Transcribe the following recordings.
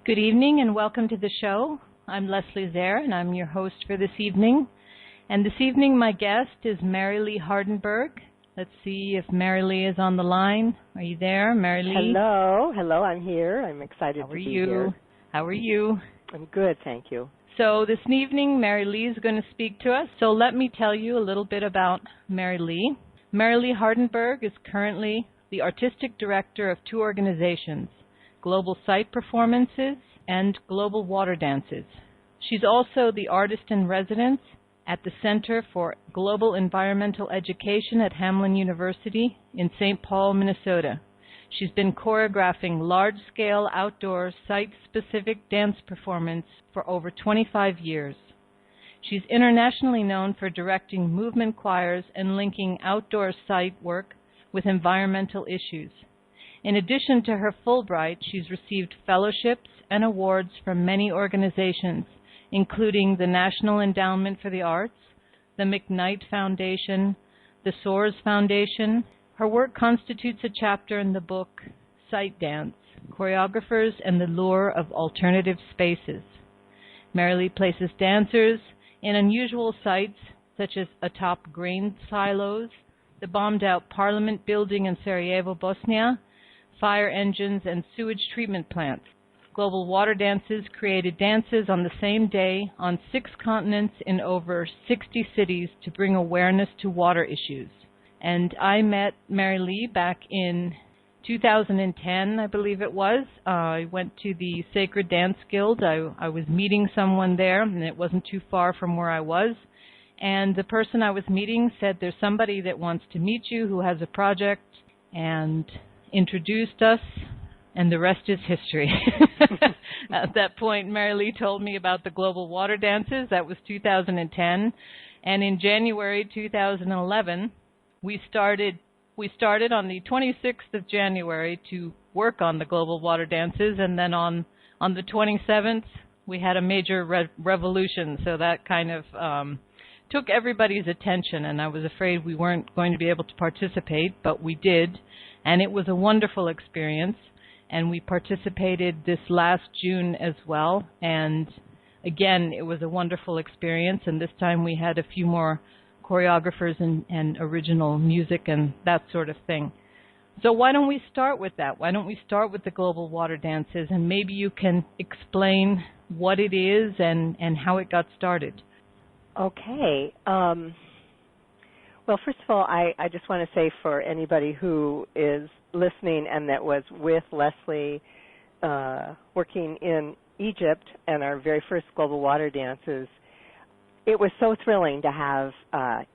Good evening and welcome to the show. I'm Leslie Zehr and I'm your host for this evening. And this evening my guest is Marylee Hardenbergh. Let's see if Marylee is on the line. Are you there, Marylee? Hello, I'm here. I'm excited to be here. How are you? I'm good, thank you. So this evening Marylee is going to speak to us. So let me tell you a little bit about Marylee. Marylee Hardenbergh is currently the artistic director of two organizations, Global Site Performances and Global Water Dances. She's also the artist in residence at the Center for Global Environmental Education at Hamline University in St. Paul, Minnesota. She's been choreographing large-scale outdoor site-specific dance performance for over 25 years. She's internationally known for directing movement choirs and linking outdoor site work with environmental issues. In addition to her Fulbright, she's received fellowships and awards from many organizations, including the National Endowment for the Arts, the McKnight Foundation, the Soares Foundation. Her work constitutes a chapter in the book, Site Dance, Choreographers and the Lure of Alternative Spaces. Marylee places dancers in unusual sites, such as atop grain silos, the bombed-out Parliament building in Sarajevo, Bosnia, fire engines, and sewage treatment plants. Global Water Dances created dances on the same day on 6 continents in over 60 cities to bring awareness to water issues. And I met Marylee back in 2010, I believe it was. I went to the Sacred Dance Guild. I was meeting someone there, and it wasn't too far from where I was. And the person I was meeting said, there's somebody that wants to meet you who has a project, and introduced us, and the rest is history. At that point, Marylee told me about the Global Water Dances. That was 2010. And in January 2011, we started on the 26th of January to work on the Global Water Dances, and then on the 27th, we had a major revolution. So that kind of took everybody's attention, and I was afraid we weren't going to be able to participate, but we did. And it was a wonderful experience, and we participated this last June as well. And again, it was a wonderful experience, and this time we had a few more choreographers and original music and that sort of thing. So why don't we start with that? Why don't we start with the Global Water Dances, and maybe you can explain what it is and how it got started. Okay. Well, first of all, I just want to say for anybody who is listening and that was with Leslie working in Egypt and our very first Global Water Dances, it was so thrilling to have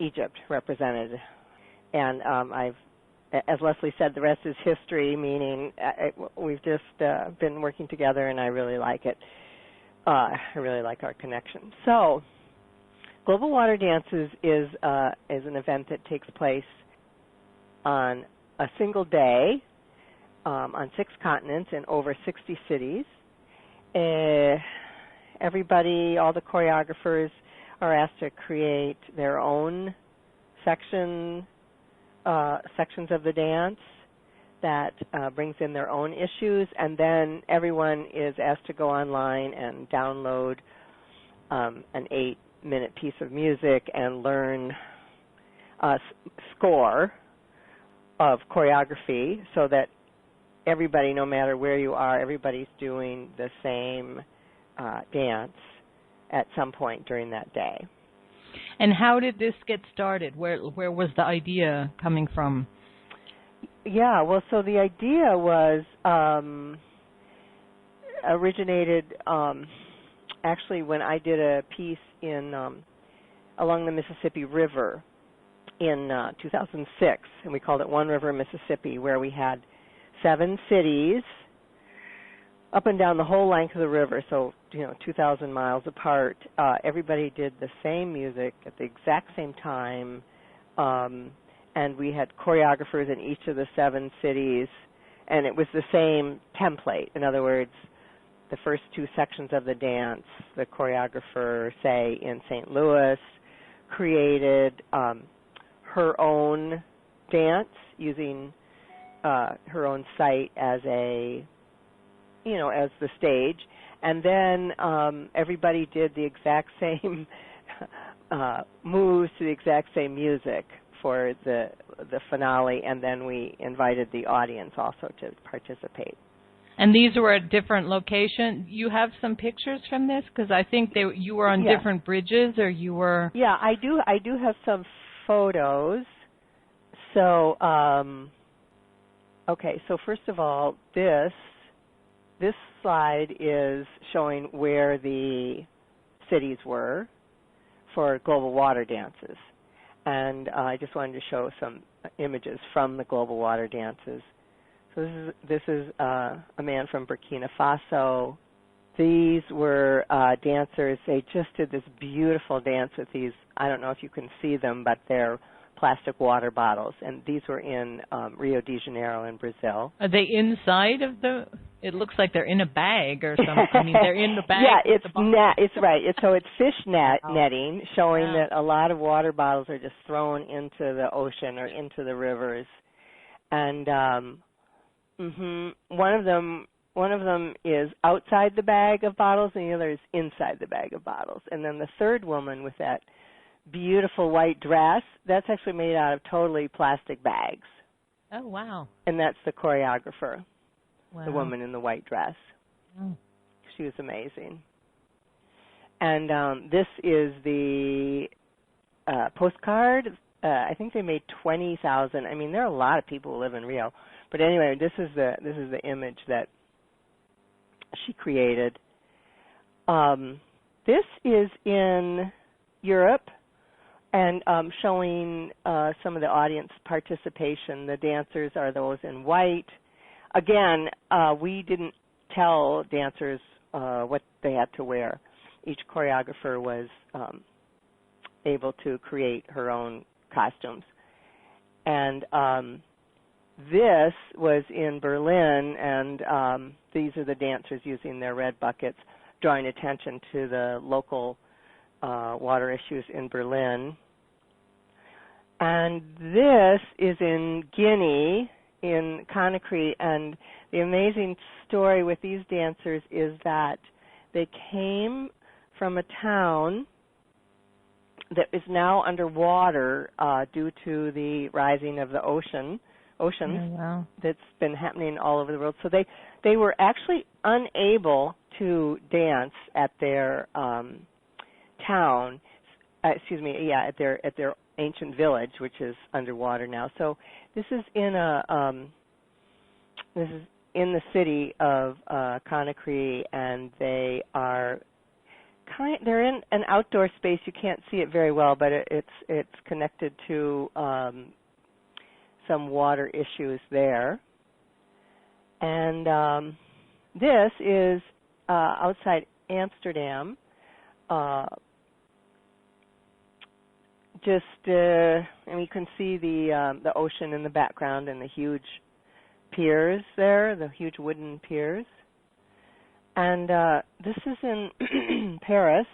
Egypt represented. And as Leslie said, the rest is history, meaning we've just been working together, and I really like it. I really like our connection. So Global Water Dances is an event that takes place on a single day on 6 continents in over 60 cities. Everybody, all the choreographers, are asked to create their own sections of the dance that brings in their own issues, and then everyone is asked to go online and download an 8-minute piece of music and learn a score of choreography so that everybody, no matter where you are, everybody's doing the same dance at some point during that day. And how did this get started? Where was the idea coming from? Yeah, well, so the idea was originated actually when I did a piece in along the Mississippi River in 2006, and we called it One River, Mississippi, where we had 7 cities up and down the whole length of the river, so 2,000 miles apart. Everybody did the same music at the exact same time, and we had choreographers in each of the 7 cities, and it was the same template. In other words, the first 2 sections of the dance, the choreographer, say, in St. Louis, created her own dance using her own site as a as the stage, and then everybody did the exact same moves to the exact same music for the finale, and then we invited the audience also to participate. And these were at different locations. You have some pictures from this, because I think you were on different bridges, or you were. Yeah, I do have some photos. So, okay. So first of all, this slide is showing where the cities were for global water dances, and I just wanted to show some images from the global water dances. So this is a man from Burkina Faso. These were dancers. They just did this beautiful dance with these, I don't know if you can see them, but they're plastic water bottles. And these were in Rio de Janeiro in Brazil. Are they inside of the, it looks like they're in a bag or something. I mean, they're in the bag. Yeah, it's right. So it's fish netting, showing that a lot of water bottles are just thrown into the ocean or into the rivers. And one of them is outside the bag of bottles, and the other is inside the bag of bottles. And then the third woman with that beautiful white dress, that's actually made out of totally plastic bags. Oh, wow. And that's the choreographer, wow. The woman in the white dress. Oh. She was amazing. And this is the postcard. I think they made 20,000. I mean, there are a lot of people who live in Rio. But anyway, this is the image that she created. This is in Europe, and showing some of the audience participation. The dancers are those in white. Again, we didn't tell dancers what they had to wear. Each choreographer was able to create her own costumes. And this was in Berlin, and these are the dancers using their red buckets, drawing attention to the local water issues in Berlin. And this is in Guinea, in Conakry, and the amazing story with these dancers is that they came from a town that is now underwater due to the rising of the oceans that's been happening all over the world. So they were actually unable to dance at their town, at their ancient village, which is underwater now. So this is in the city of Conakry, and they're in an outdoor space. You can't see it very well, but it's connected to some water issues there. And this is outside Amsterdam. And you can see the ocean in the background and the huge piers there, the huge wooden piers. And this is in Paris,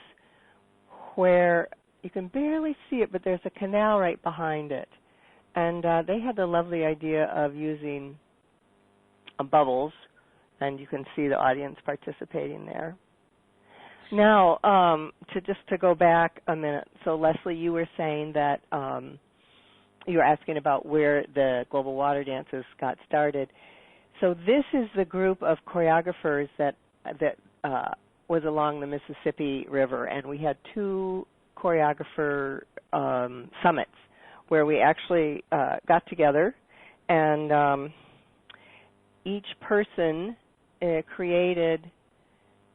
where you can barely see it, but there's a canal right behind it. And they had the lovely idea of using bubbles, and you can see the audience participating there. Now, to go back a minute, so Leslie, you were saying that you were asking about where the global water dances got started. So this is the group of choreographers that was along the Mississippi River, and we had 2 choreographer summits where we actually got together, and each person created.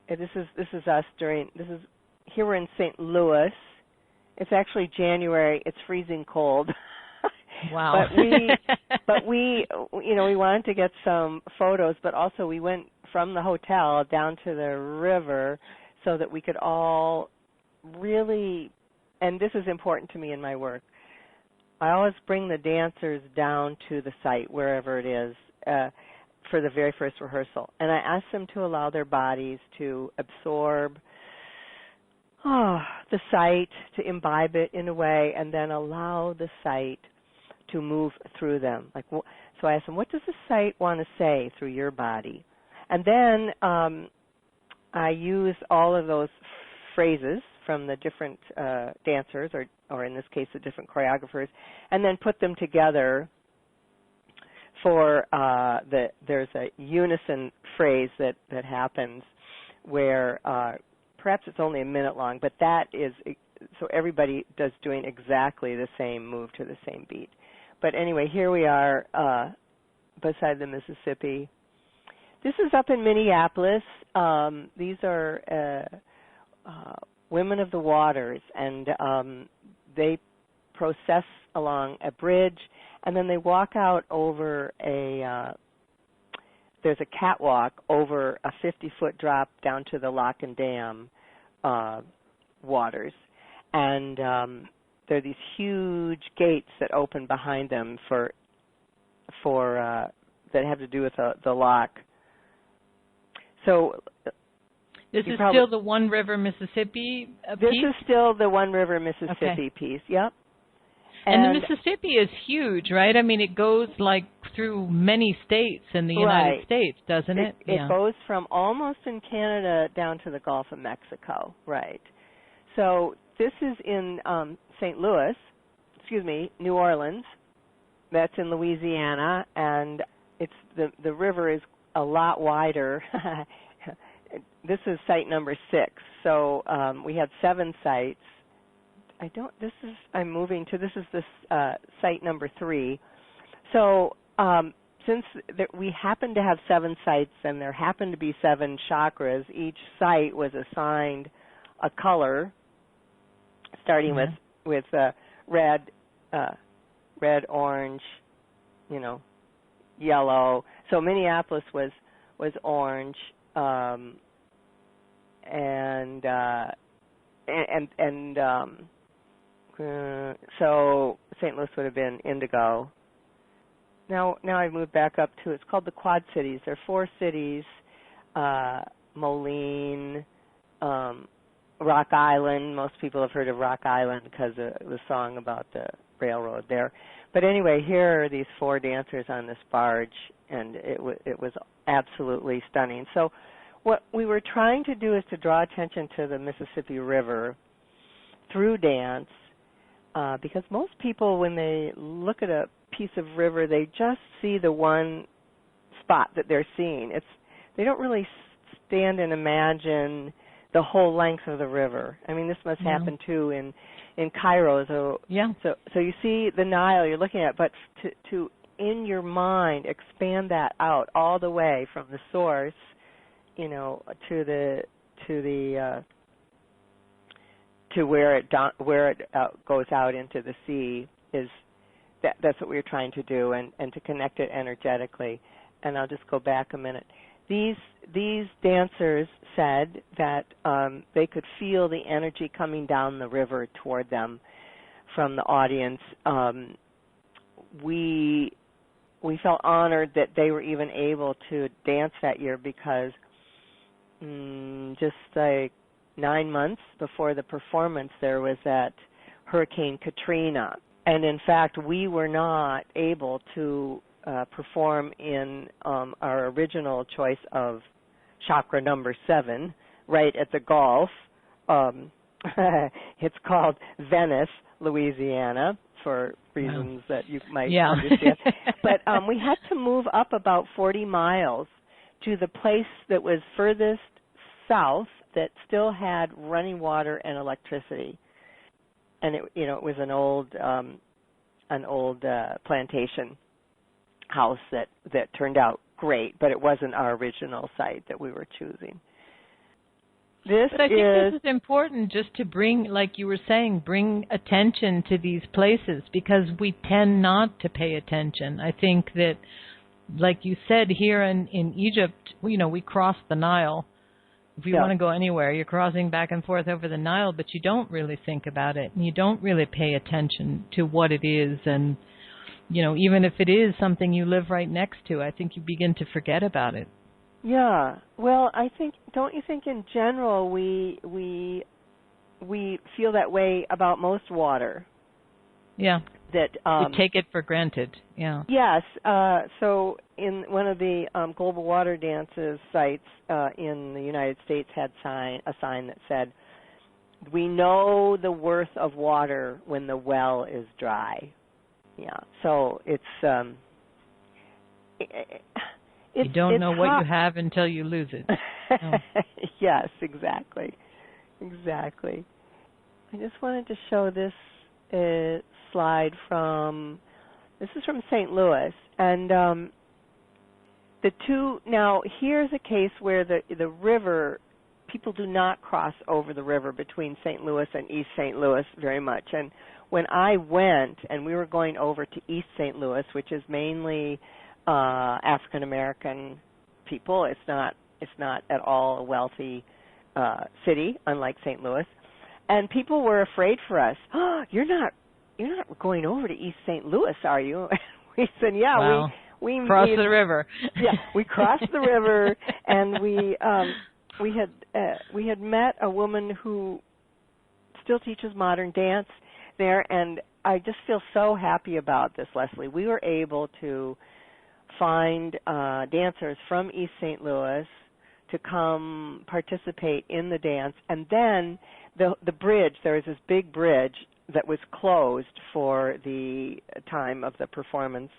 This is us here we're in St. Louis. It's actually January. It's freezing cold. Wow. but we wanted to get some photos, but also we went from the hotel down to the river so that we could all really, and this is important to me in my work, I always bring the dancers down to the site, wherever it is, for the very first rehearsal. And I ask them to allow their bodies to absorb the site, to imbibe it in a way, and then allow the site to move through them. So I ask them, what does the site want to say through your body? And then I use all of those phrases from the different dancers, or in this case, the different choreographers, and then put them together for there's a unison phrase that happens where perhaps it's only a minute long, but that is, so everybody does doing exactly the same move to the same beat. But anyway, here we are beside the Mississippi. This is up in Minneapolis. These are women of the waters, and they process along a bridge, and then they walk out over there's a catwalk over a 50-foot drop down to the Lock and Dam waters. And there are these huge gates that open behind them for that have to do with the lock. So this is still the One River Mississippi piece? This is still the One River Mississippi piece, yep. And the Mississippi is huge, right? I mean, it goes like through many states in the United States, doesn't it? It goes from almost in Canada down to the Gulf of Mexico, right. So this is in New Orleans. That's in Louisiana, and it's the river is a lot wider. This is site number 6. So we have 7 sites. I'm moving to, this is site number 3. So since we happen to have 7 sites and there happen to be 7 chakras, each site was assigned a color, starting with red, orange, yellow. So Minneapolis was orange, so St. Louis would have been indigo. Now I've moved back up to, it's called the Quad Cities. There are 4 cities, Moline, Rock Island. Most people have heard of Rock Island because of the song about the railroad there. But anyway, here are these 4 dancers on this barge, and it was absolutely stunning. So what we were trying to do is to draw attention to the Mississippi River through dance, because most people, when they look at a piece of river, they just see the one spot that they're seeing. They don't really stand and imagine the whole length of the river. I mean, this must happen too in Cairo. So you see the Nile you're looking at, but to in your mind expand that out all the way from the source, to where it goes out into the sea, that's what we were trying to do, and to connect it energetically. And I'll just go back a minute. These dancers said that they could feel the energy coming down the river toward them from the audience. We felt honored that they were even able to dance that year, because just like 9 months before the performance, there was that Hurricane Katrina. And in fact, we were not able to perform in our original choice of chakra number 7, right at the Gulf. It's called Venice, Louisiana, for reasons that you might understand. But we had to move up about 40 miles to the place that was furthest south that still had running water and electricity. And it was an old plantation house that turned out great, but it wasn't our original site that we were choosing. But I think this is important, just to bring, like you were saying, bring attention to these places, because we tend not to pay attention. I think that, like you said, here in Egypt, we cross the Nile. If you want to go anywhere, you're crossing back and forth over the Nile, but you don't really think about it, and you don't really pay attention to what it is. And, even if it is something you live right next to, I think you begin to forget about it. Yeah. Well, don't you think in general we feel that way about most water? Yeah. that we take it for granted. Yeah. Yes. So in one of the global water dances sites in the United States had a sign that said, "We know the worth of water when the well is dry." Yeah. So it's you don't know what you have until you lose it. Oh. Yes, exactly. Exactly. I just wanted to show this slide this is from St. Louis, and now here's a case where the river, people do not cross over the river between St. Louis and East St. Louis very much, and when I went and we were going over to East St. Louis, which is mainly African American people, it's not at all a wealthy city, unlike St. Louis, and people were afraid for us. "Oh, you're not going over to East St. Louis, are you?" We said, "Yeah, wow. we crossed the river." Yeah, we crossed the river, and we had met a woman who still teaches modern dance there, and I just feel so happy about this, Leslie. We were able to find dancers from East St. Louis to come participate in the dance, and then the bridge, there was this big bridge that was closed for the time of the performance,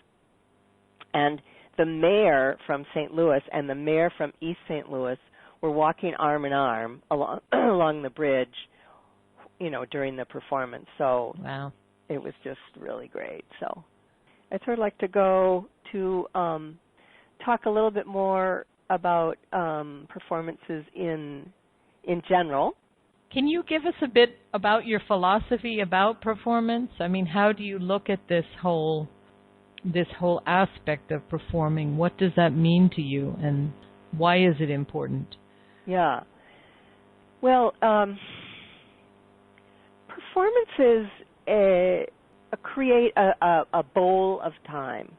and the mayor from St. Louis and the mayor from East St. Louis were walking arm in arm along the bridge, during the performance. So wow. It was just really great. So I'd sort of like to go to talk a little bit more about performances in general. Can you give us a bit about your philosophy about performance? I mean, how do you look at this whole aspect of performing? What does that mean to you, and why is it important? Yeah. Well, performances create a bowl of time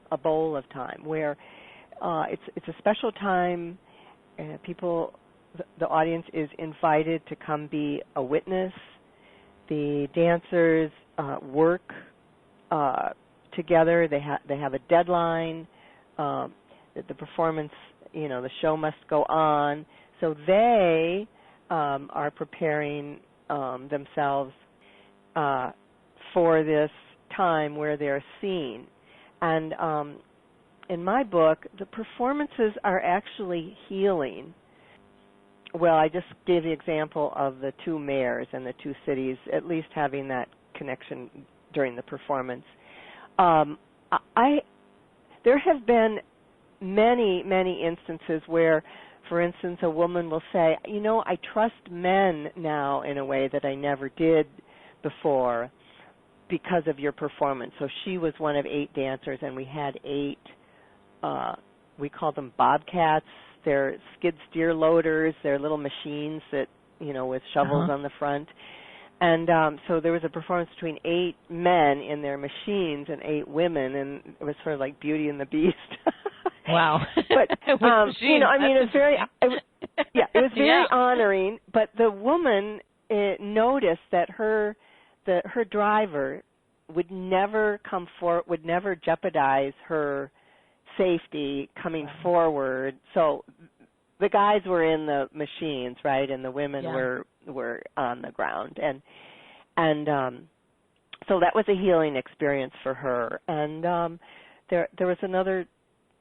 where it's a special time. The audience is invited to come be a witness. The dancers work together. They have a deadline. The performance, the show must go on. So they are preparing themselves for this time where they're seen. And in my book, the performances are actually healing. Well, I just gave the example of the two mayors and the two cities at least having that connection during the performance. There have been many, many instances where, for instance, a woman will say, I trust men now in a way that I never did before because of your performance. So she was one of 8 dancers, and we had 8, we call them bobcats. They're skid steer loaders. They're little machines that, with shovels on the front. And so there was a performance between 8 men in their machines and 8 women, and it was sort of like Beauty and the Beast. Wow. But, it was very, it was very honoring, but the woman noticed that her driver would never come forward, would never jeopardize her safety coming forward. So the guys were in the machines, right, and the women were on the ground, and so that was a healing experience for her. And there was another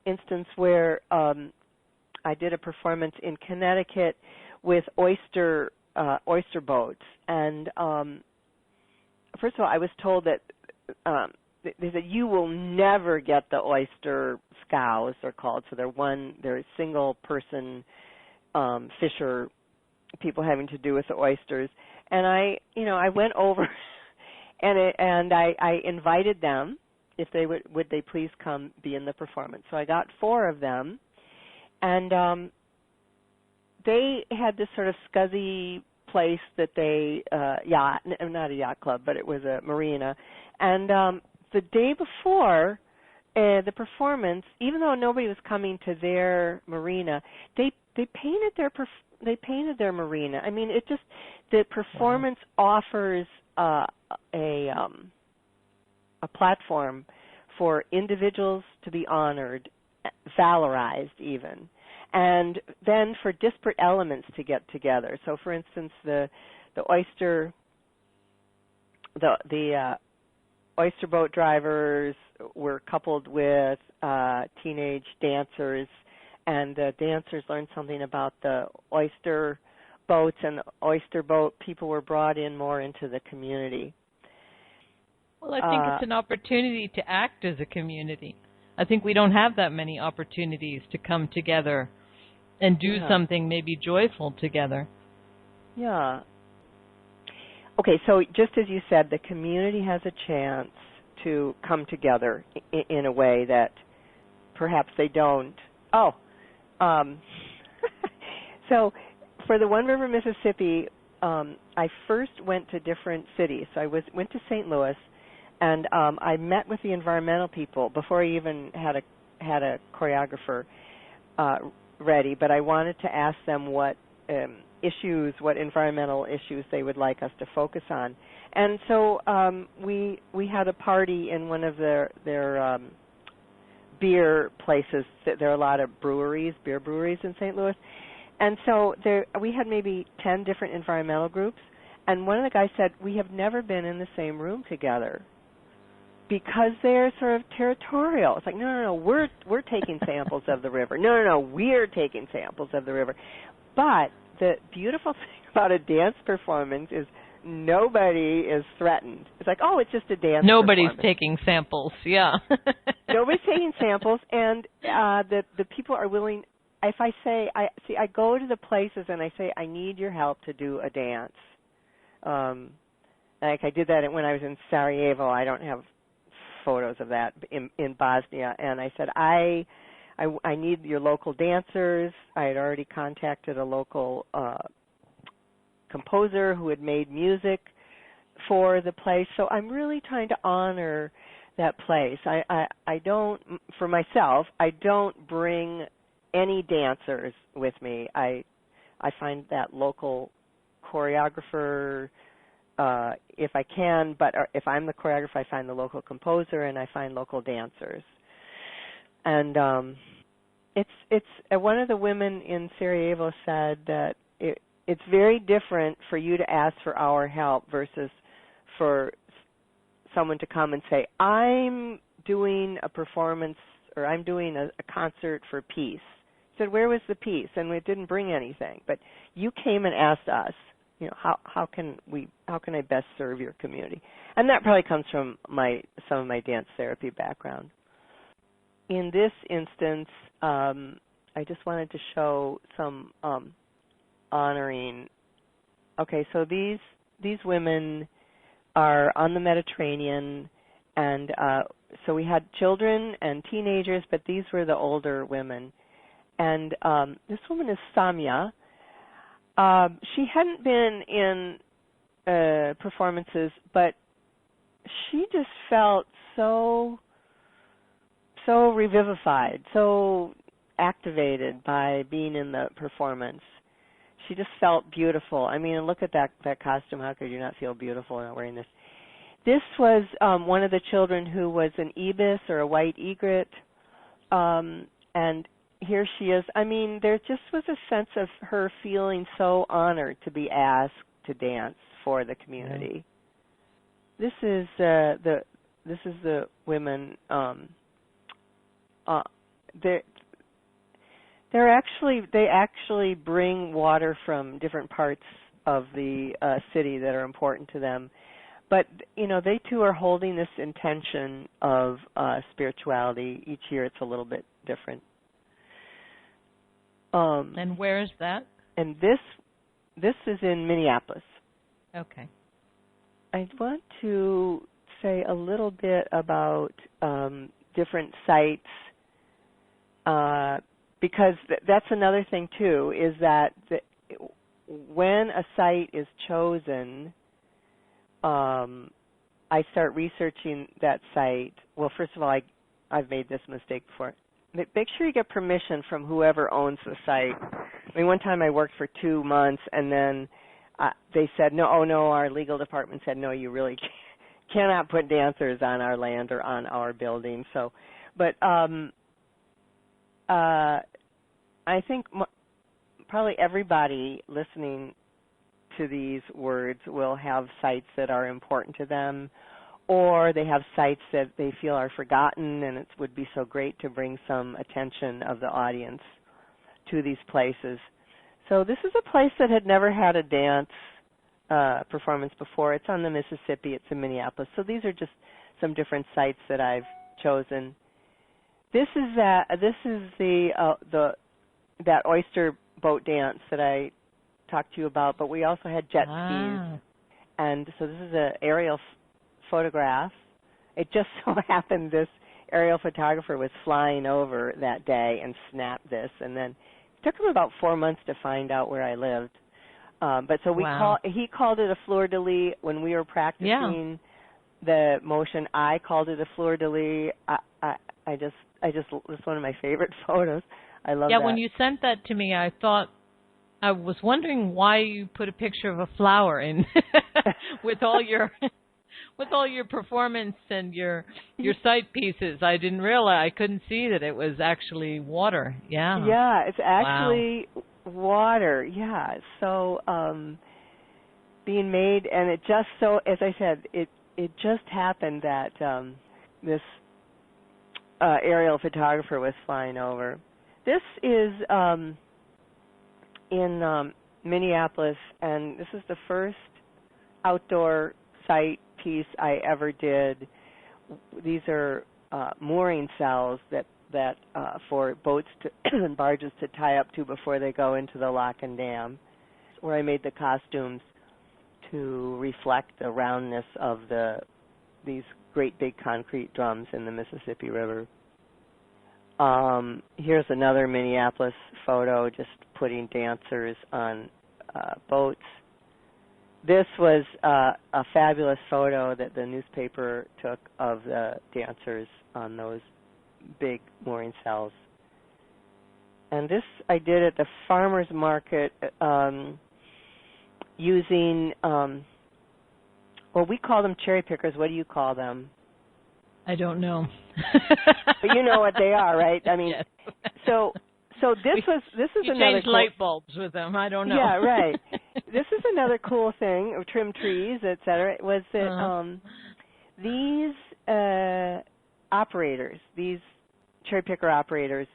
instance where I did a performance in Connecticut with oyster boats, and first of all, I was told that they said you will never get the oyster scows, they're called. So they're single person fisher people having to do with the oysters. And I went over and I invited them if they would they please come be in the performance. So I got 4 of them, and they had this sort of scuzzy place that they not a yacht club, but it was a marina. And the day before the performance, even though nobody was coming to their marina, they painted their marina. I mean, the performance offers a platform for individuals to be honored, valorized even, and then for disparate elements to get together. So, for instance, the oyster boat drivers were coupled with teenage dancers, and the dancers learned something about the oyster boats, and the oyster boat people were brought in more into the community. Well, I think it's an opportunity to act as a community. I think we don't have that many opportunities to come together and do something maybe joyful together. Yeah. Okay, so just as you said, the community has a chance to come together in a way that perhaps they don't. So for the One River, Mississippi, I first went to different cities. So I went to St. Louis, and I met with the environmental people before I even had a choreographer ready. But I wanted to ask them what environmental issues they would like us to focus on. And so we had a party in one of their beer places. There are a lot of beer breweries in St. Louis. And so we had maybe 10 different environmental groups. And one of the guys said, we have never been in the same room together because they're sort of territorial. It's like, no, we're taking samples of the river. No, we're taking samples of the river. But the beautiful thing about a dance performance is nobody is threatened. It's like, oh, it's just a dance Nobody's performance. taking samples, yeah. Nobody's taking samples, and the people are willing. If I say, I go to the places and I say, I need your help to do a dance. Like I did that when I was in Sarajevo. I don't have photos of that in Bosnia. And I said, I need your local dancers. I had already contacted a local composer who had made music for the place. So I'm really trying to honor that place. I don't, for myself, I don't bring any dancers with me. I find that local choreographer if I can, but if I'm the choreographer, I find the local composer and I find local dancers. And it's one of the women in Sarajevo said that it's very different for you to ask for our help versus for someone to come and say, I'm doing a performance or I'm doing a concert for peace. He said, where was the peace? And it didn't bring anything. But you came and asked us, how can I best serve your community? And that probably comes from some of my dance therapy background. In this instance, I just wanted to show some honoring. Okay, so these women are on the Mediterranean, and so we had children and teenagers, but these were the older women. And this woman is Samia. She hadn't been in performances, but she just felt so revivified, so activated by being in the performance. She just felt beautiful. I mean, look at that costume. How could you not feel beautiful wearing this? This was one of the children who was an ibis or a white egret, and here she is. I mean, there just was a sense of her feeling so honored to be asked to dance for the community. Yeah. This is the women. They actually bring water from different parts of the city that are important to them. But, they too are holding this intention of spirituality. Each year it's a little bit different. And where is that? And this is in Minneapolis. Okay. I want to say a little bit about different sites, because that's another thing too, is that when a site is chosen, I start researching that site. Well, first of all, I've made this mistake before. Make sure you get permission from whoever owns the site. I mean, one time I worked for 2 months, and then they said, no, our legal department said, no, you really cannot put dancers on our land or on our building. So, but I think probably everybody listening to these words will have sites that are important to them, or they have sites that they feel are forgotten, and it would be so great to bring some attention of the audience to these places. So this is a place that had never had a dance performance before. It's on the Mississippi. It's in Minneapolis. So these are just some different sites that I've chosen. This is that oyster boat dance that I talked to you about, but we also had jet skis. And so this is an aerial photograph. It just so happened this aerial photographer was flying over that day and snapped this, and then it took him about 4 months to find out where I lived. But so he called it a fleur-de-lis when we were practicing the motion. I called it a fleur-de-lis. It's one of my favorite photos. I love that. Yeah, when you sent that to me, I was wondering why you put a picture of a flower in with all your performance and your sight pieces. I didn't realize, I couldn't see that it was actually water. Yeah. Yeah, it's actually water. Yeah. So being made, and it just so, as I said, it just happened that this aerial photographer was flying over. This is in Minneapolis, and this is the first outdoor site piece I ever did. These are mooring cells that for boats and barges to tie up to before they go into the lock and dam, where I made the costumes to reflect the roundness of these great big concrete drums in the Mississippi River. Here's another Minneapolis photo, just putting dancers on boats. This was a fabulous photo that the newspaper took of the dancers on those big mooring cells. And this I did at the farmer's market using, we call them cherry pickers. What do you call them? I don't know. But you know what they are, right? I mean, yes. So this is another changed light bulbs with them. I don't know. Yeah, right. This is another cool thing, trim trees, etc. Was that these operators, these cherry picker operators,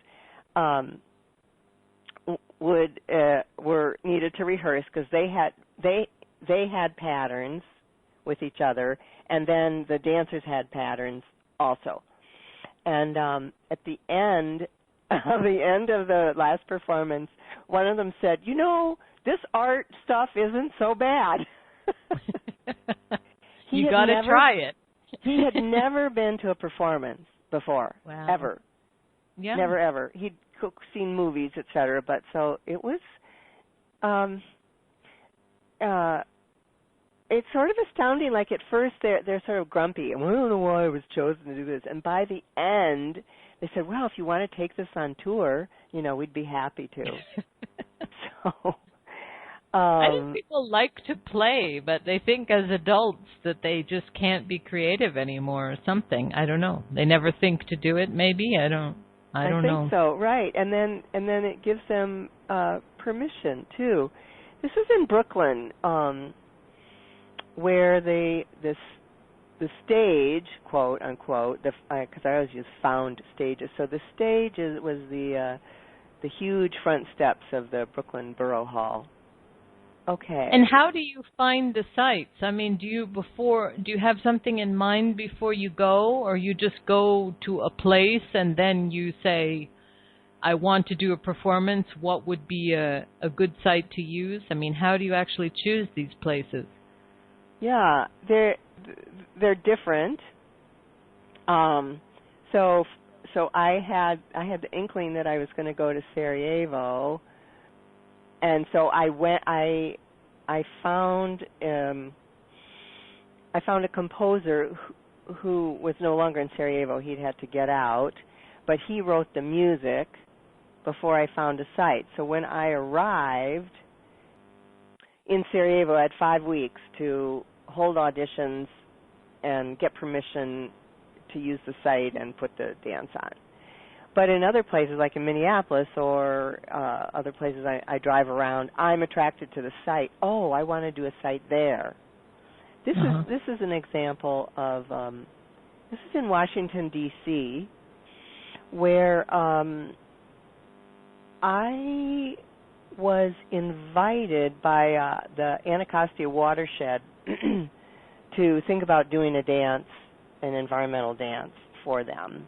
were needed to rehearse because they had patterns with each other, and then the dancers had patterns also. And at the end of the last performance, one of them said, "You know, this art stuff isn't so bad." You got to try it. He had never been to a performance before, ever. Yeah. Never, ever. He'd seen movies, etc. But so it was, it's sort of astounding. Like at first they're sort of grumpy, and I don't know why I was chosen to do this. And by the end, they said, "Well, if you want to take this on tour, we'd be happy to." So. I think people like to play, but they think as adults that they just can't be creative anymore or something. I don't know. They never think to do it, maybe. I don't know. I think so, right. And then it gives them permission, too. This is in Brooklyn, where the stage, quote, unquote, because I always use found stages. So the stage was the huge front steps of the Brooklyn Borough Hall. Okay. And how do you find the sites? I mean, do you have something in mind before you go, or you just go to a place and then you say, I want to do a performance? What would be a good site to use? I mean, how do you actually choose these places? Yeah, they're different. So I had the inkling that I was going to go to Sarajevo. And so I found a composer who was no longer in Sarajevo. He'd had to get out, but he wrote the music before I found a site. So when I arrived in Sarajevo, I had 5 weeks to hold auditions and get permission to use the site and put the dance on. But in other places, like in Minneapolis or other places I drive around, I'm attracted to the site. Oh, I want to do a site there. This is an example of this is in Washington, D.C., where I was invited by the Anacostia watershed to think about doing a dance, an environmental dance for them.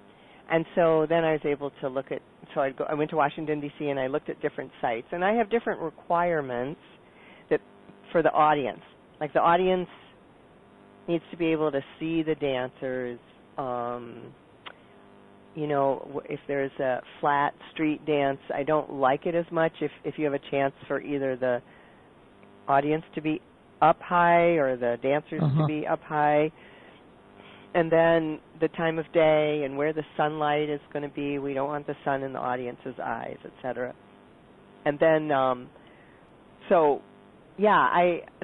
And so then I was able to look at, I went to Washington, D.C., and I looked at different sites. And I have different requirements that for the audience. Like the audience needs to be able to see the dancers. You know, if there's a flat street dance, I don't like it as much if you have a chance for either the audience to be up high or the dancers to be up high. And then the time of day and where the sunlight is going to be. We don't want the sun in the audience's eyes, etc. And then,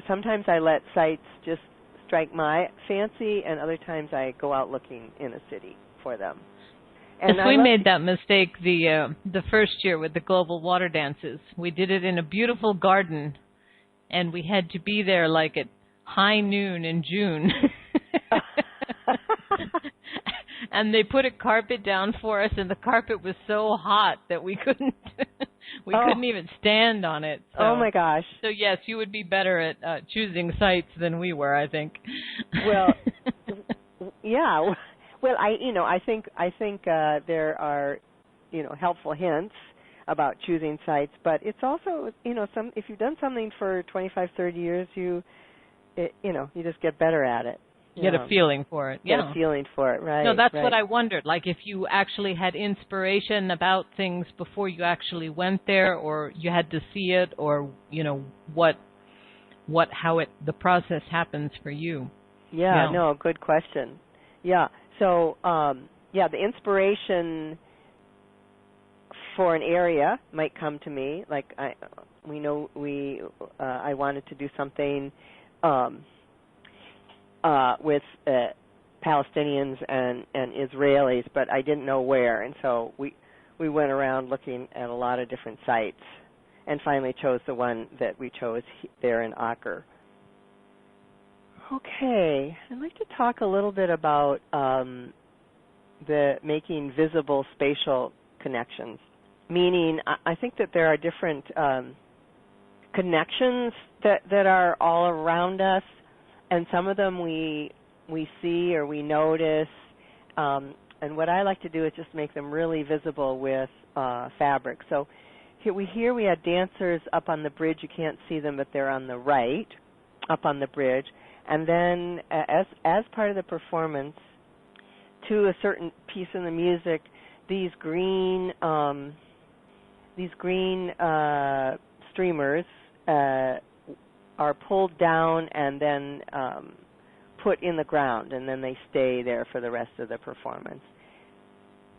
sometimes I let sites just strike my fancy, and other times I go out looking in a city for them. And we made that mistake the first year with the global water dances. We did it in a beautiful garden, and we had to be there like at high noon in June. And they put a carpet down for us, and the carpet was so hot that we couldn't couldn't even stand on it. So, oh my gosh! So yes, you would be better at choosing sites than we were, I think. Well, yeah. Well, I think there are, helpful hints about choosing sites, but it's also, if you've done something for 25, 30 years, you just get better at it. You get a feeling for it. Get a feeling for it, right. No, that's right. what I wondered. Like if you actually had inspiration about things before you actually went there, or you had to see it, or, the process happens for you. Yeah, no, good question. Yeah. So, the inspiration for an area might come to me. Like I wanted to do something with Palestinians and Israelis, but I didn't know where, and so we went around looking at a lot of different sites, and finally chose the one that we chose there in Acre. Okay, I'd like to talk a little bit about the making visible spatial connections, meaning I think that there are different connections that are all around us, and some of them we see or we notice, and what I like to do is just make them really visible with fabric. So here we had dancers up on the bridge. You can't see them, but they're on the right, up on the bridge. And then as part of the performance, to a certain piece in the music, these green streamers are pulled down and then put in the ground, and then they stay there for the rest of the performance.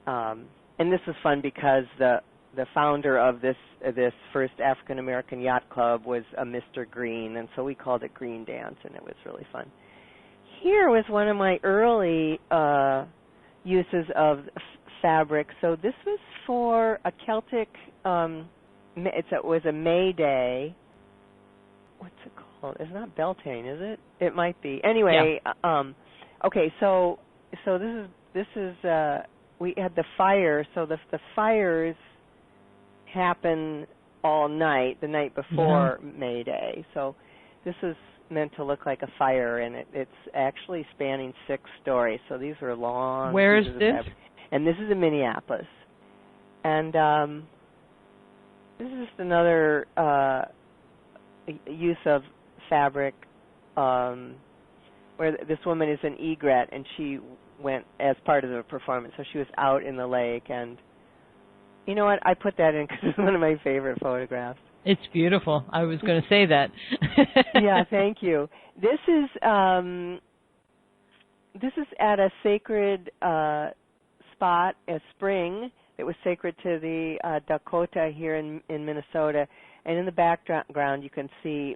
And this is fun because the founder of this first African American yacht club was a Mr. Green, and so we called it Green Dance, and it was really fun. Here was one of my early uses of fabric. So this was for a Celtic. It was a May Day. What's it called? It's not Beltane, is it? It might be. Anyway, yeah. Okay. So this is we had the fire. So the fires happen all night, the night before May Day. So this is meant to look like a fire, and it's actually spanning 6 stories. So these are long. Where is this? And this is in Minneapolis. And this is just another use of fabric where this woman is an egret, and she went as part of the performance. So she was out in the lake, and you know what? I put that in because it's one of my favorite photographs. It's beautiful. I was going to say that. Yeah, thank you. This is at a sacred spot, a spring that was sacred to the Dakota here in Minnesota. And in the background, you can see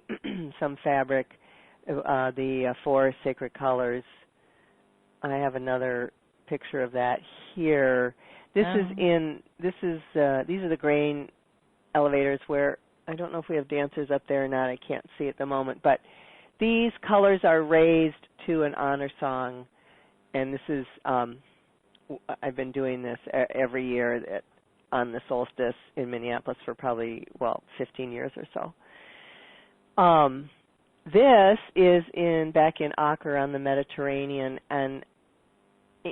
some fabric, the 4 sacred colors I have another picture of that here. These are the grain elevators where, I don't know if we have dancers up there or not, I can't see at the moment, but these colors are raised to an honor song, and this is, I've been doing this every year on the solstice in Minneapolis for probably, 15 years or so. This is back in Acre on the Mediterranean, and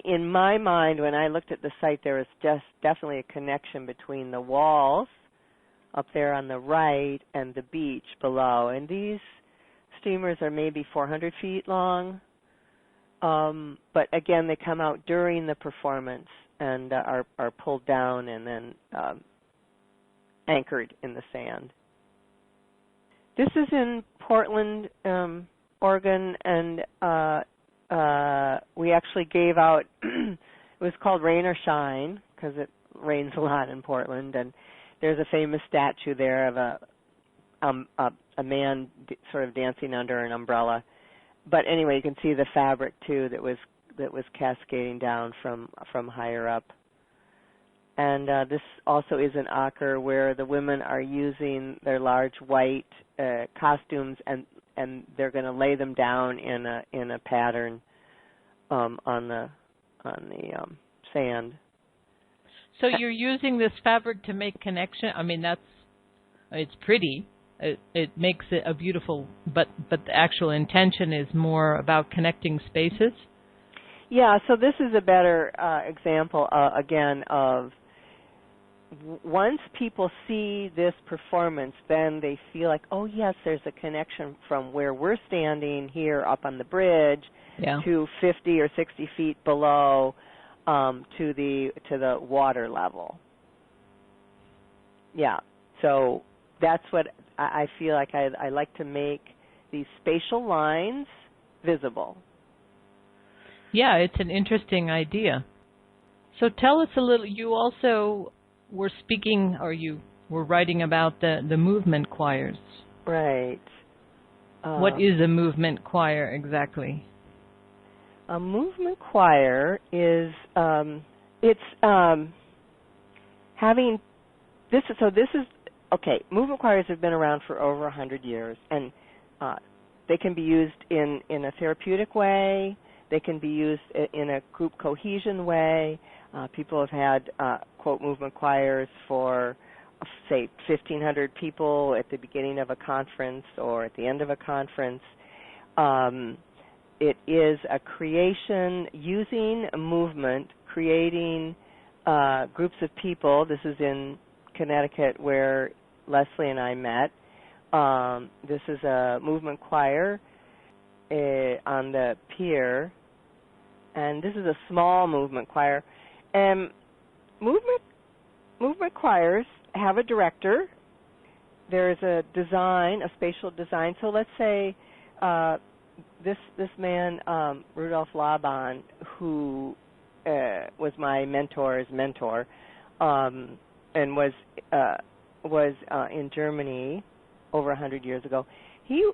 in my mind, when I looked at the site, there was just definitely a connection between the walls up there on the right and the beach below. And these steamers are maybe 400 feet long, but again, they come out during the performance and are pulled down and then anchored in the sand. This is in Portland, Oregon, and we actually gave out, it was called Rain or Shine, because it rains a lot in Portland, and there's a famous statue there of a man sort of dancing under an umbrella. But anyway, you can see the fabric too that was cascading down from higher up. And this also is an Acre where the women are using their large white costumes, and they're going to lay them down in a pattern on the sand. So you're using this fabric to make connection. I mean, it's pretty. It makes it a beautiful, but the actual intention is more about connecting spaces. Yeah. So this is a better example again of, once people see this performance, then they feel like, oh yes, there's a connection from where we're standing here up on the bridge to 50 or 60 feet below to the water level. Yeah, so that's what I feel like. I like to make these spatial lines visible. Yeah, it's an interesting idea. So tell us a little. You also were speaking, or you were writing about the movement choirs. Right. What is a movement choir exactly? A movement choir is having this. So this is okay. Movement choirs have been around for over 100 years, and they can be used in a therapeutic way. They can be used in a group cohesion way. People have had, quote, movement choirs for, say, 1,500 people at the beginning of a conference or at the end of a conference. It is a creation using a movement, creating groups of people. This is in Connecticut where Leslie and I met. This is a movement choir on the pier, and this is a small movement choir. And movement choirs have a director. There's a design, a spatial design. So let's say this man, Rudolf Laban, who was my mentor's mentor, and was in Germany over 100 years ago. He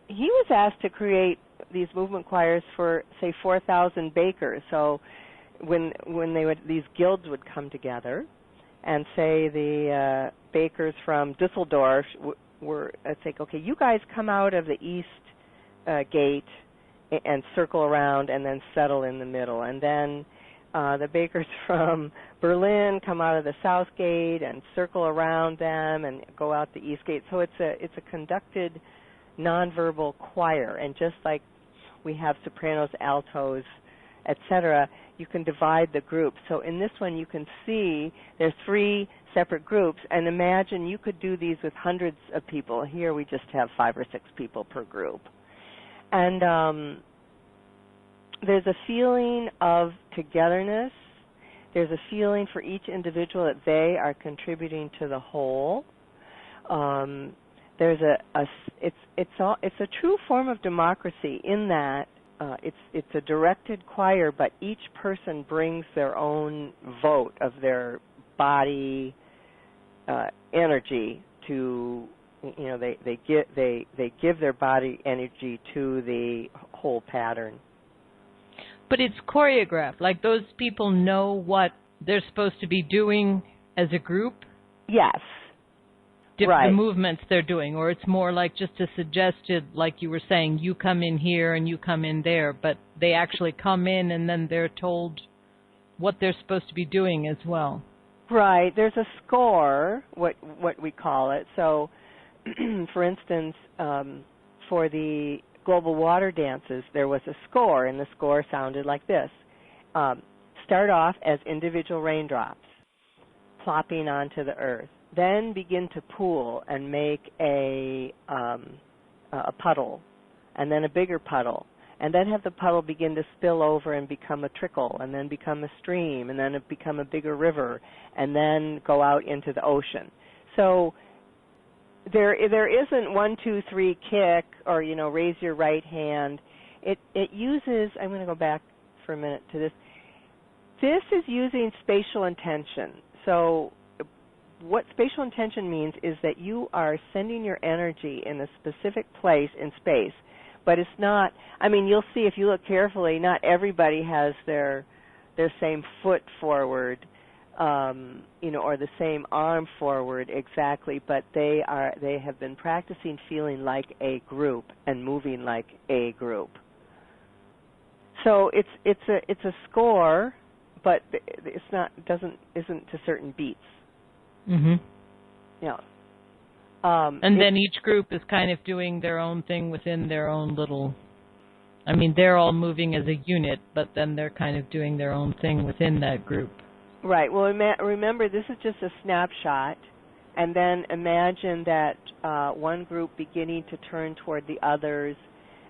was asked to create these movement choirs for, say, 4,000 bakers. So when these guilds would come together, and say the bakers from Dusseldorf were say, okay, you guys come out of the east gate and circle around and then settle in the middle, and then the bakers from Berlin come out of the south gate and circle around them and go out the east gate. So it's a conducted nonverbal choir, and just like we have sopranos, altos, etc., you can divide the groups. So in this one, you can see there's 3 separate groups, and imagine you could do these with hundreds of people. Here we just have 5 or 6 people per group. And there's a feeling of togetherness. There's a feeling for each individual that they are contributing to the whole. There's it's a true form of democracy in that it's a directed choir, but each person brings their own vote of their body energy to, they give their body energy to the whole pattern. But it's choreographed. Like those people know what they're supposed to be doing as a group? Yes. Right. The movements they're doing, or it's more like just a suggested, like you were saying, you come in here and you come in there, but they actually come in and then they're told what they're supposed to be doing as well. Right. There's a score, what we call it. So, for instance, for the global water dances, there was a score, and the score sounded like this. Start off as individual raindrops plopping onto the earth. Then begin to pool and make a puddle, and then a bigger puddle, and then have the puddle begin to spill over and become a trickle, and then become a stream, and then it become a bigger river, and then go out into the ocean. So there isn't 1, 2, 3 kick, or raise your right hand. It uses. I'm going to go back for a minute to this. This is using spatial intention. So what spatial intention means is that you are sending your energy in a specific place in space, but it's not, you'll see if you look carefully, not everybody has their same foot forward, or the same arm forward exactly, but they have been practicing feeling like a group and moving like a group. So it's a score, but isn't to certain beats. Mhm. Yeah. And then each group is kind of doing their own thing within their own little. They're all moving as a unit, but then they're kind of doing their own thing within that group. Right. Well, remember, this is just a snapshot, and then imagine that one group beginning to turn toward the others,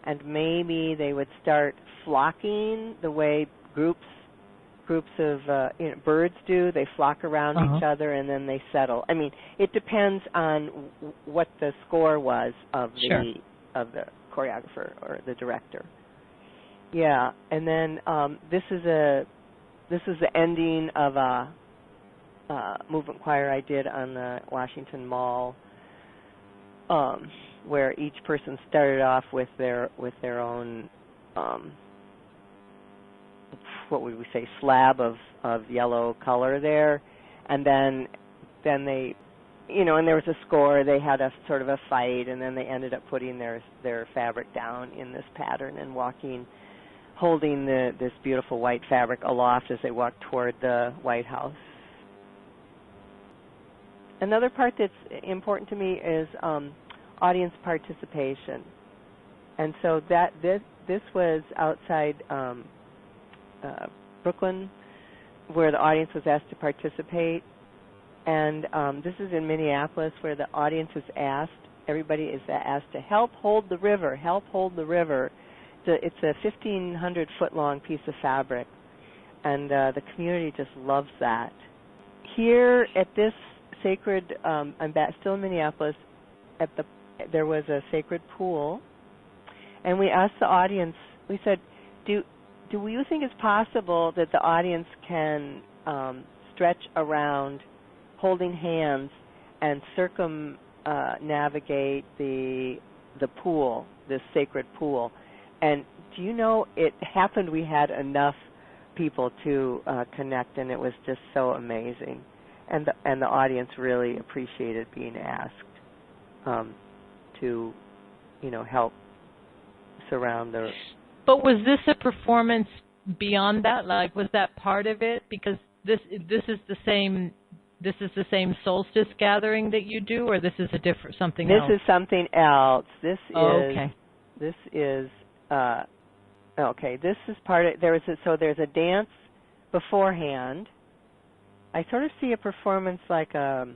and maybe they would start flocking the way groups of birds do. They flock around each other and then they settle. It depends on what the score was of the choreographer or the director. Yeah, and then this is the ending of a movement choir I did on the Washington Mall, where each person started off with their own what would we say, slab of yellow color there, and then they, and there was a score. They had a sort of a fight, and then they ended up putting their fabric down in this pattern and holding this beautiful white fabric aloft as they walked toward the White House. Another part that's important to me is audience participation, and so this was outside Brooklyn, where the audience was asked to participate, and this is in Minneapolis, where the audience is asked, everybody is asked to help hold the river, help hold the river. It's a 1,500-foot-long piece of fabric, and the community just loves that. Here at this sacred, I'm still in Minneapolis, there was a sacred pool, and we asked the audience, we said, do you think it's possible that the audience can stretch around holding hands and circumnavigate the pool, this sacred pool? And do you know, it happened we had enough people to connect, and it was just so amazing. And the audience really appreciated being asked to, help surround the... But was this a performance beyond that? Like, was that part of it? Because this is the same solstice gathering that you do, or this is something else? This is something else. This is part of. There's a dance beforehand. I sort of see a performance like a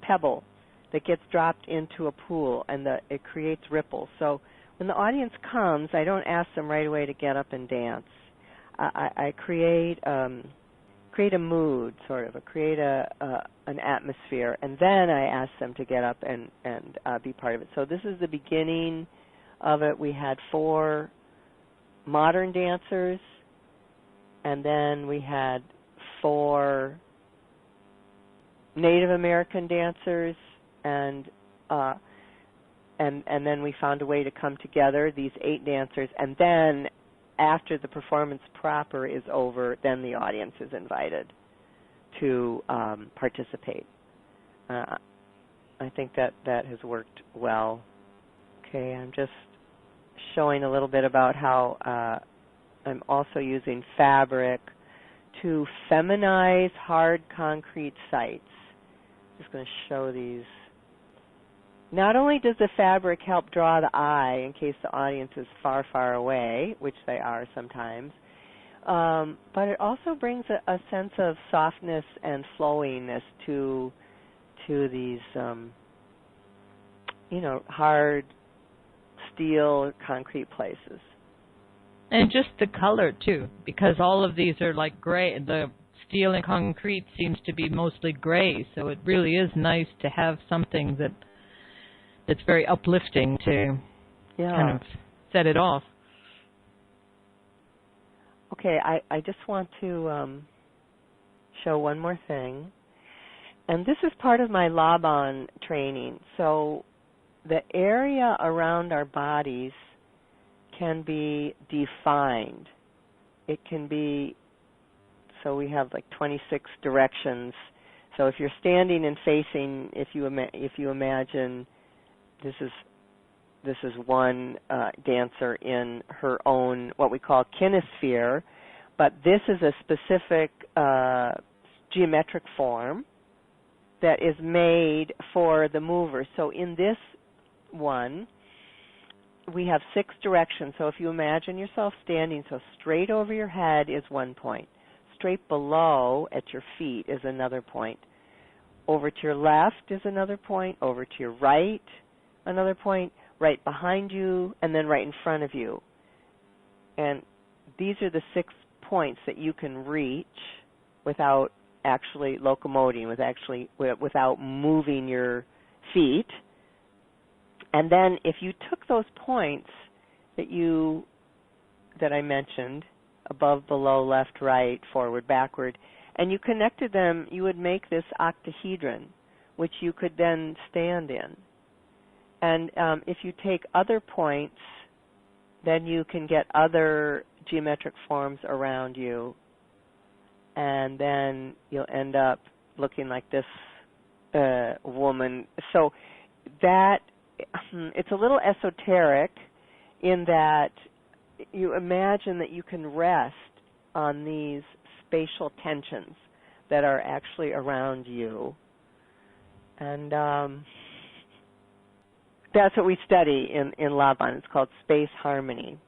pebble that gets dropped into a pool, and it creates ripples. So when the audience comes, I don't ask them right away to get up and dance. I create a mood, sort of, create an atmosphere, and then I ask them to get up and be part of it. So this is the beginning of it. We had 4 modern dancers, and then we had 4 Native American dancers, and then we found a way to come together, these 8 dancers, and then after the performance proper is over, then the audience is invited to participate. I think that has worked well. Okay, I'm just showing a little bit about how I'm also using fabric to feminize hard concrete sites. Just going to show these. Not only does the fabric help draw the eye in case the audience is far, far away, which they are sometimes, but it also brings a sense of softness and flowiness to these, hard steel concrete places. And just the color, too, because all of these are like gray. The steel and concrete seems to be mostly gray, so it really is nice to have something that's very uplifting to kind of set it off. Okay, I just want to show one more thing. And this is part of my Laban training. So the area around our bodies can be defined. It can be, so we have like 26 directions. So if you're standing and facing, if you imagine this is one dancer in her own, what we call kinesphere, but this is a specific geometric form that is made for the mover. So in this one, we have 6 directions. So if you imagine yourself standing, so straight over your head is one point. Straight below at your feet is another point. Over to your left is another point. Over to your right, another point. Right behind you, and then right in front of you. And these are the 6 points that you can reach without actually locomoting, without moving your feet. And then if you took those points that I mentioned, above, below, left, right, forward, backward, and you connected them, you would make this octahedron, which you could then stand in. And if you take other points, then you can get other geometric forms around you, and then you'll end up looking like this woman. So that, it's a little esoteric in that you imagine that you can rest on these spatial tensions that are actually around you. And that's what we study in Laban. It's called space harmony.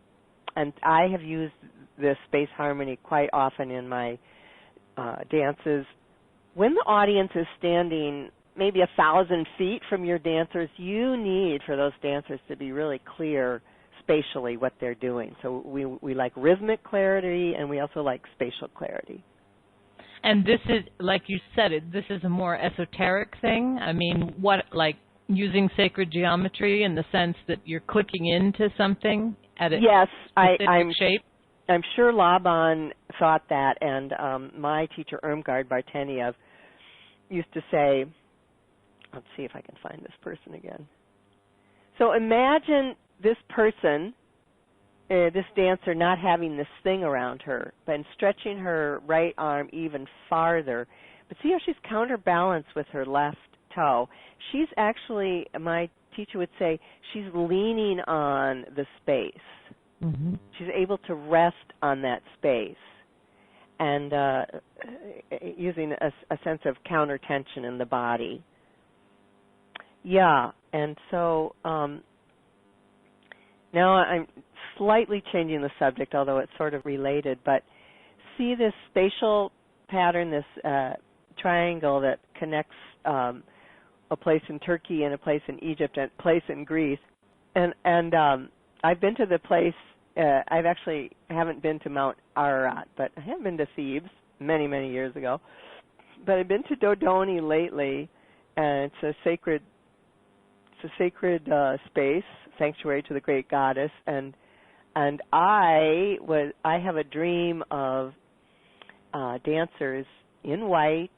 And I have used this space harmony quite often in my dances. When the audience is standing maybe 1,000 feet from your dancers, you need for those dancers to be really clear spatially what they're doing. So we like rhythmic clarity, and we also like spatial clarity. And this is, like you said, this is a more esoteric thing. I mean, like using sacred geometry in the sense that you're clicking into something at a specific shape? I'm sure Laban thought that, and my teacher, Irmgard Barteniev, used to say, let's see if I can find this person again. So imagine this person, this dancer, not having this thing around her, but stretching her right arm even farther. But see how she's counterbalanced with her left toe. She's actually, my teacher would say, she's leaning on the space. Mm-hmm. She's able to rest on that space and using a sense of counter tension in the body. Yeah, and so now I'm slightly changing the subject, although it's sort of related, but see this spatial pattern, this triangle that connects a place in Turkey and a place in Egypt and a place in Greece. And I've been to the place, I haven't been to Mount Ararat, but I have been to Thebes many, many years ago. But I've been to Dodoni lately, and it's a sacred space, sanctuary to the great goddess, and I have a dream of dancers in white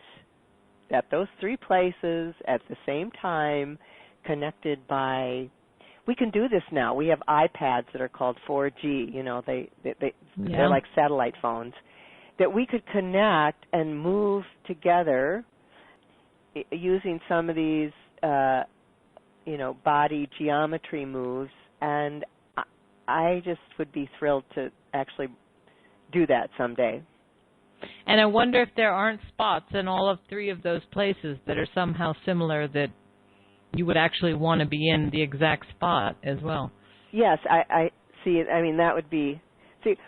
at those 3 places at the same time, connected by we can do this now. We have iPads that are called 4G. You know, they're like satellite phones, that we could connect and move together using some of these, body geometry moves. And I just would be thrilled to actually do that someday. And I wonder if there aren't spots in all of 3 of those places that are somehow similar that you would actually want to be in the exact spot as well. Yes, I see it. I mean, that would be,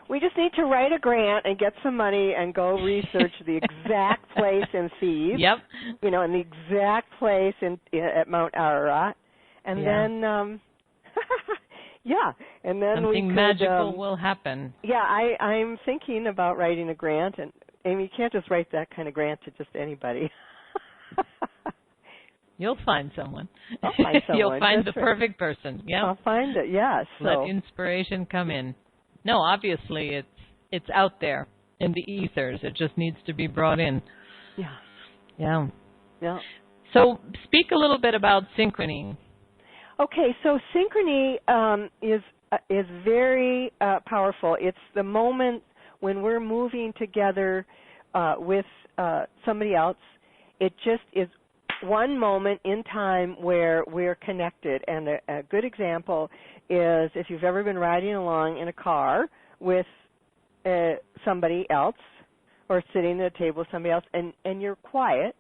we just need to write a grant and get some money and go research the exact place in Thebes. Yep. You know, in the exact place at Mount Ararat. And then, and then something magical will happen. Yeah, I'm thinking about writing a grant. And, Amy, you can't just write that kind of grant to just anybody. You'll find someone. I'll find someone. You'll find the perfect person. Yeah. I'll find it. Yes. Let inspiration come in. No, obviously it's out there in the ethers. It just needs to be brought in. Yeah. Yeah. Yeah. So speak a little bit about synchrony. Okay. So synchrony is very powerful. It's the moment when we're moving together with somebody else. It just is one moment in time where we're connected. And a good example is if you've ever been riding along in a car with somebody else or sitting at a table with somebody else and you're quiet,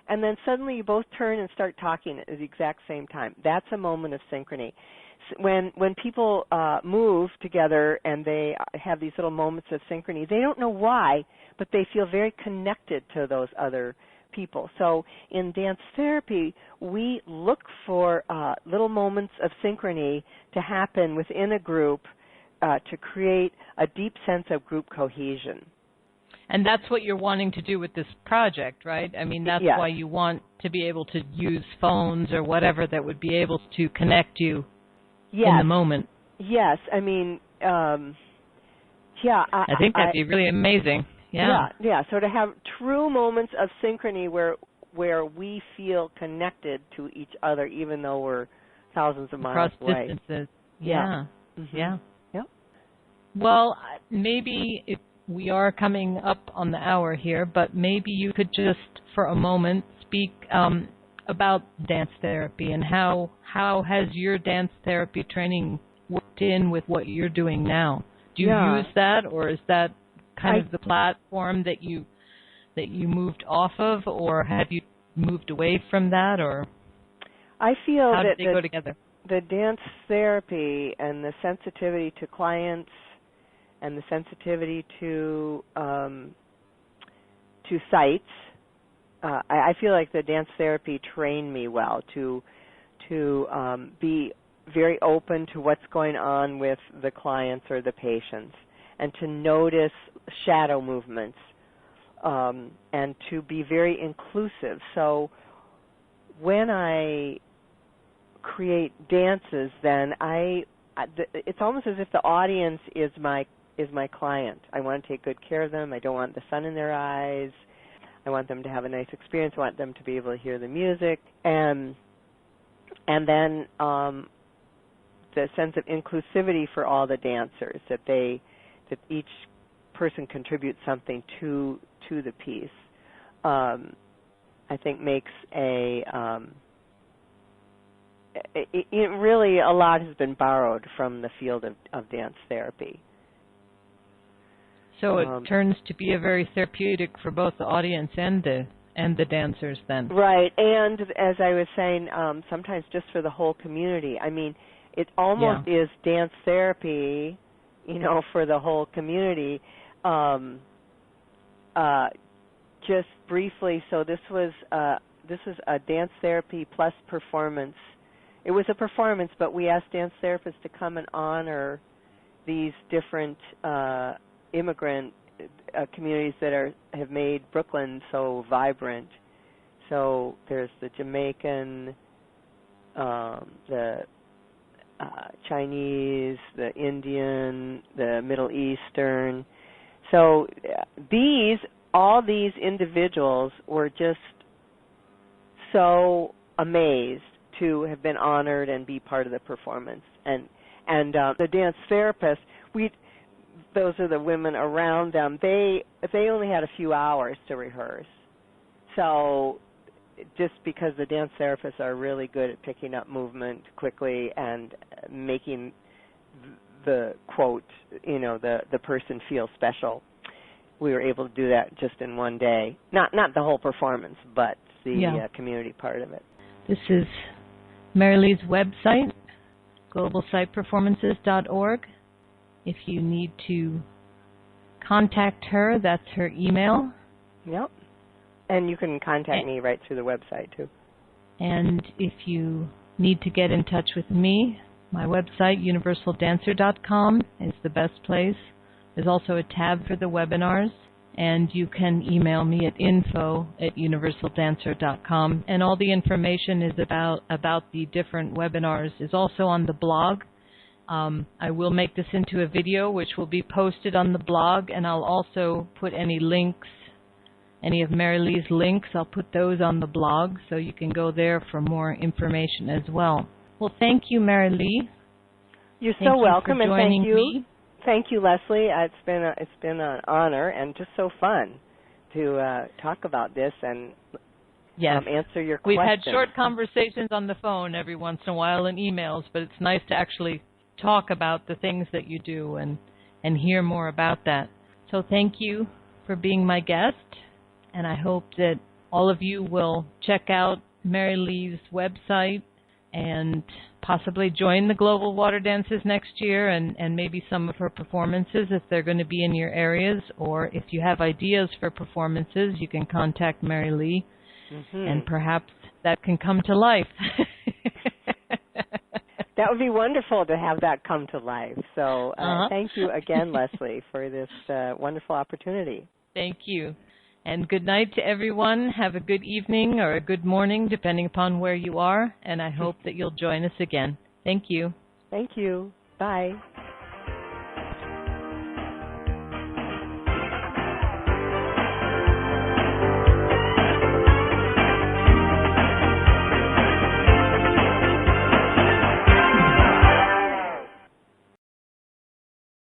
and then suddenly you both turn and start talking at the exact same time. That's a moment of synchrony. When people move together and they have these little moments of synchrony, they don't know why, but they feel very connected to those other people. So in dance therapy, we look for little moments of synchrony to happen within a group to create a deep sense of group cohesion. And that's what you're wanting to do with this project, right? I mean, that's why you want to be able to use phones or whatever that would be able to connect you in the moment. Yes. I mean, I think that'd be really amazing. Yeah. So to have true moments of synchrony where we feel connected to each other, even though we're thousands of miles away. Across distances. Yeah. Mm-hmm. Yeah. Yep. Well, maybe we are coming up on the hour here, but maybe you could just, for a moment, speak about dance therapy and how has your dance therapy training worked in with what you're doing now? Do you use that, or is that kind of the platform that you moved off of, or have you moved away from that, or I feel how that did they go together? The dance therapy and the sensitivity to clients and the sensitivity to sites, I feel like the dance therapy trained me well to be very open to what's going on with the clients or the patients, and to notice shadow movements, and to be very inclusive. So when I create dances, then it's almost as if the audience is my client. I want to take good care of them. I don't want the sun in their eyes. I want them to have a nice experience. I want them to be able to hear the music, and then the sense of inclusivity for all the dancers, that each person contributes something to the piece. I think makes really a lot has been borrowed from the field of dance therapy. So it turns to be a very therapeutic for both the audience and the dancers then. Right, and as I was saying, sometimes just for the whole community. I mean, it almost is dance therapy, for the whole community. Just briefly, so this was a dance therapy plus performance. It was a performance, but we asked dance therapists to come and honor these different immigrant communities that have made Brooklyn so vibrant. So there's the Jamaican, the Chinese, the Indian, the Middle Eastern. So all these individuals were just so amazed to have been honored and be part of the performance. And the dance therapists, those are the women around them. They only had a few hours to rehearse. So just because the dance therapists are really good at picking up movement quickly and making the quote, the person feel special, we were able to do that just in one day. Not the whole performance, but the community part of it. This is Marylee's website, globalsiteperformances.org. If you need to contact her, that's her email. Yep. And you can contact me right through the website, too. And if you need to get in touch with me, my website, universaldancer.com, is the best place. There's also a tab for the webinars, and you can email me at info@universaldancer.com. And all the information is about the different webinars is also on the blog. I will make this into a video, which will be posted on the blog, and I'll also put any links, any of Marylee's links, I'll put those on the blog, so you can go there for more information as well. Well, thank you, Marylee. You're so welcome, and thank you. Me. Thank you, Leslie. It's been an honor and just so fun to talk about this and answer your questions. We've had short conversations on the phone every once in a while and emails, but it's nice to actually talk about the things that you do and hear more about that. So thank you for being my guest, and I hope that all of you will check out Marylee's website and possibly join the Global Water Dances next year and maybe some of her performances if they're going to be in your areas, or if you have ideas for performances, you can contact Marylee, and perhaps that can come to life. That would be wonderful to have that come to life. So thank you again, Leslie, for this wonderful opportunity. Thank you. And good night to everyone. Have a good evening or a good morning, depending upon where you are. And I hope that you'll join us again. Thank you. Thank you. Bye.